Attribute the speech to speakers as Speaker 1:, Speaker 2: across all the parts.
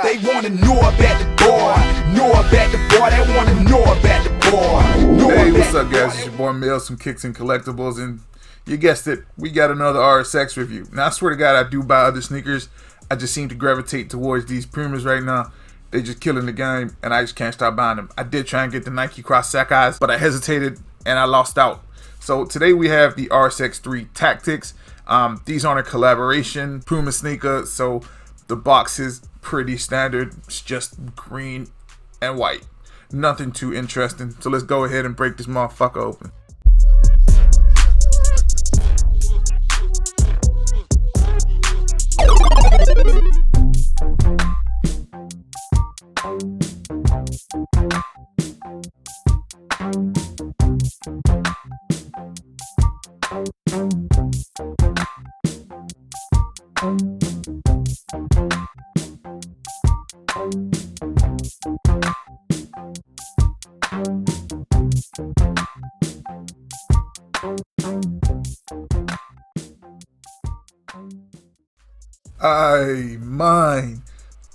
Speaker 1: They wanna know about the boy, know about the boy, they wanna know about the boy.
Speaker 2: Hey, what's up guys, it's your boy Mills from Kicks and Collectibles, and you guessed it, we got another RSX review. Now I swear to God, I do buy other sneakers, I just seem to gravitate towards these Pumas right now. They just killing the game, and I just can't stop buying them. I did try and get the Nike Cross Sakai's, but I hesitated, and I lost out. So today we have the RSX3 Tactics. These aren't a collaboration Puma sneaker, so the box is pretty standard. It's just green and white. Nothing too interesting. So let's go ahead and break this motherfucker open.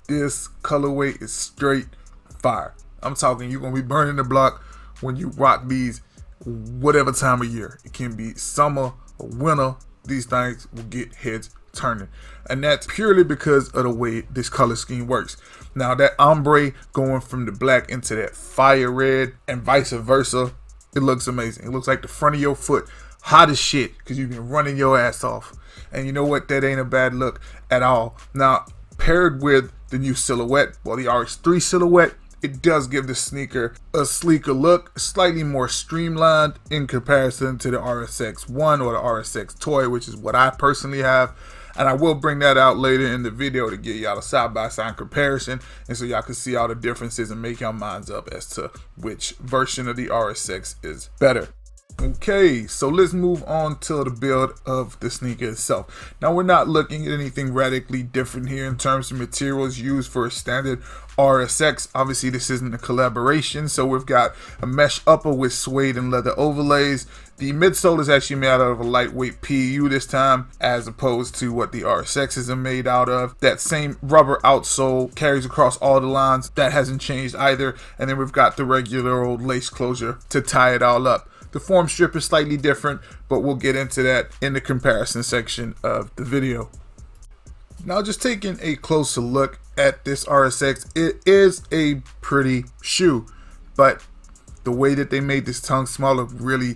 Speaker 2: This colorway is straight fire. I'm talking you're gonna be burning the block when you rock these whatever time of year. It can be summer or winter. These things will get heads turning, and that's purely because of the way this color scheme works. Now that ombre going from the black into that fire red and vice versa, it looks amazing. It looks like the front of your foot hot as shit because you've been running your ass off. And you know what? That ain't a bad look at all. Now, paired with the new silhouette, well, the RS3 silhouette, it does give the sneaker a sleeker look, slightly more streamlined in comparison to the RSX1 or the RSX Toy, which is what I personally have. And I will bring that out later in the video to get y'all a side-by-side comparison, and so y'all can see all the differences and make your minds up as to which version of the RSX is better. Okay, so let's move on to the build of the sneaker itself. Now we're not looking at anything radically different here in terms of materials used for a standard RSX. Obviously this isn't a collaboration, so we've got a mesh upper with suede and leather overlays. The midsole is actually made out of a lightweight PU this time, as opposed to what the RSXs are made out of. That same rubber outsole carries across all the lines. That hasn't changed either. And then we've got the regular old lace closure to tie it all up. The form strip is slightly different, but we'll get into that in the comparison section of the video. Now, just taking a closer look at this RSX, it is a pretty shoe, but the way that they made this tongue smaller really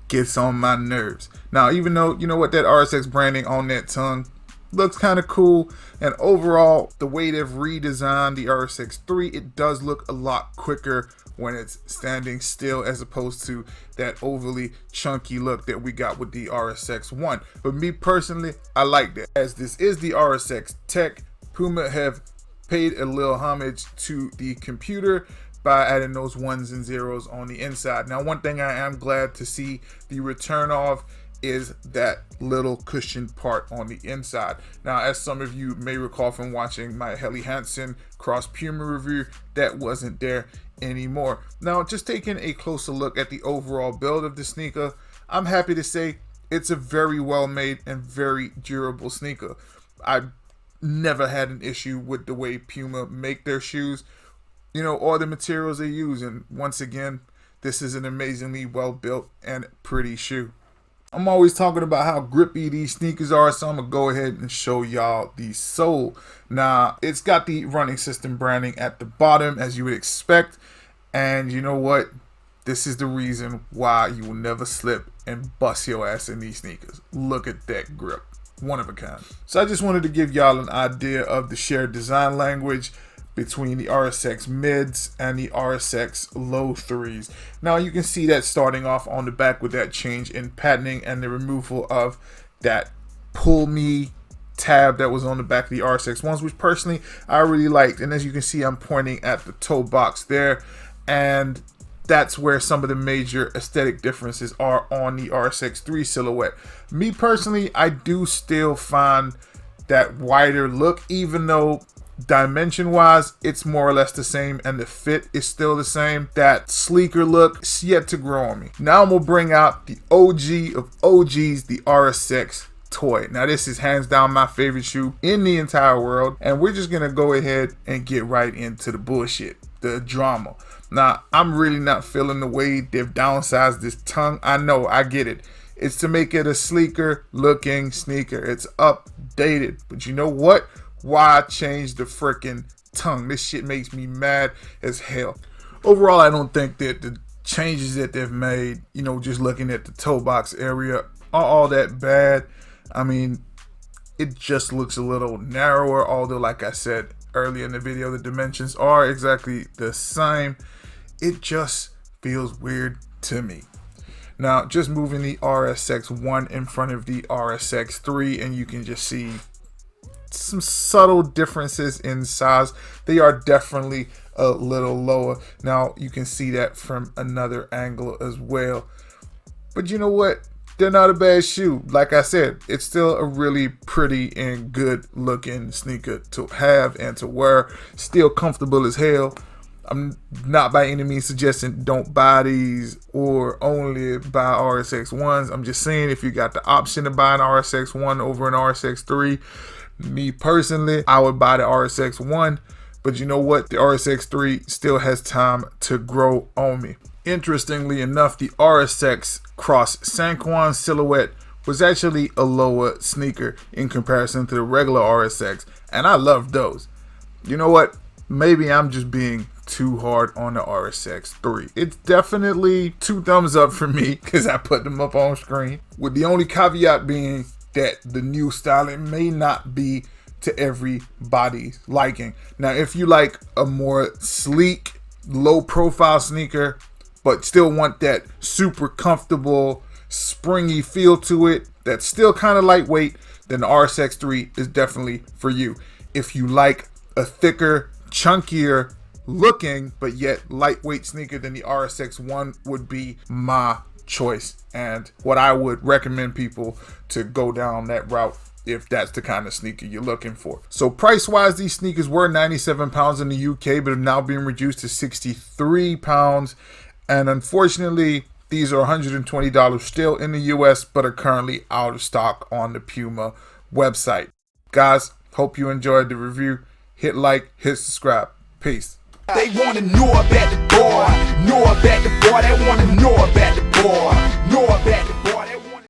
Speaker 2: gets on my nerves. Now, even though, you know what, that RSX branding on that tongue looks kind of cool, and overall, the way they've redesigned the RSX3, it does look a lot quicker when it's standing still as opposed to that overly chunky look that we got with the RSX1. But me personally, I like that. As this is the RSX Tech, Puma have paid a little homage to the computer by adding those ones and zeros on the inside. Now, one thing I am glad to see the return of is that little cushion part on the inside. Now, as some of you may recall from watching my Helly Hansen Cross Puma review, that wasn't there anymore. Now, just taking a closer look at the overall build of the sneaker, I'm happy to say it's a very well made and very durable sneaker. I've never had an issue with the way Puma make their shoes, you know, or the materials they use. And once again, this is an amazingly well built and pretty shoe. I'm always talking about how grippy these sneakers are, so I'm gonna go ahead and show y'all the sole. Now, it's got the running system branding at the bottom, as you would expect, and you know what? This is the reason why you will never slip and bust your ass in these sneakers. Look at that grip, one of a kind. So I just wanted to give y'all an idea of the shared design language between the RSX mids and the RSX low threes. Now you can see that starting off on the back with that change in patterning and the removal of that pull me tab that was on the back of the RSX ones, which personally I really liked. And as you can see, I'm pointing at the toe box there, and that's where some of the major aesthetic differences are on the RSX3 silhouette. Me personally, I do still find that wider look, even though dimension wise it's more or less the same and the fit is still the same. That sleeker look is yet to grow on me. Now I'm gonna bring out the OG of OGs, the RSX Toy. Now this is hands down my favorite shoe in the entire world, and we're just gonna go ahead and get right into the bullshit, the drama. Now I'm really not feeling the way they've downsized this tongue. I know, I get it. It's to make it a sleeker looking sneaker. It's updated, but you know what? Why change the freaking tongue? This shit makes me mad as hell. Overall, I don't think that the changes that they've made, you know, just looking at the toe box area, are all that bad. I mean, it just looks a little narrower, although like I said earlier in the video, the dimensions are exactly the same. It just feels weird to me. Now, just moving the RSX1 in front of the RSX3, and you can just see some subtle differences in size. They are definitely a little lower. Now, you can see that from another angle as well. But you know what? They're not a bad shoe. Like I said, it's still a really pretty and good looking sneaker to have and to wear. Still comfortable as hell. I'm not by any means suggesting don't buy these or only buy RSX1s. I'm just saying if you got the option to buy an RSX1 over an RSX3, me personally, I would buy the RSX1. But you know what? The RSX3 still has time to grow on me. Interestingly enough, the RSX Cross Sanquon silhouette was actually a lower sneaker in comparison to the regular RSX, and I love those. You know what? Maybe I'm just being too hard on the RSX3. It's definitely 2 thumbs up for me because I put them up on screen, with the only caveat being that the new styling may not be to everybody's liking. Now, if you like a more sleek, low profile sneaker, but still want that super comfortable, springy feel to it, that's still kind of lightweight, then the RSX3 is definitely for you. If you like a thicker, chunkier looking, but yet lightweight sneaker, then the RSX1 would be my choice and what I would recommend people to go down that route if that's the kind of sneaker you're looking for. So price wise, these sneakers were £97 in the UK, but have now been reduced to £63. And unfortunately, these are $120 still in the US, but are currently out of stock on the Puma website. Guys, hope you enjoyed the review. Hit like, hit subscribe. Peace.
Speaker 1: They wanna know about the boy, know about the boy. They wanna know about the boy, know about the boy.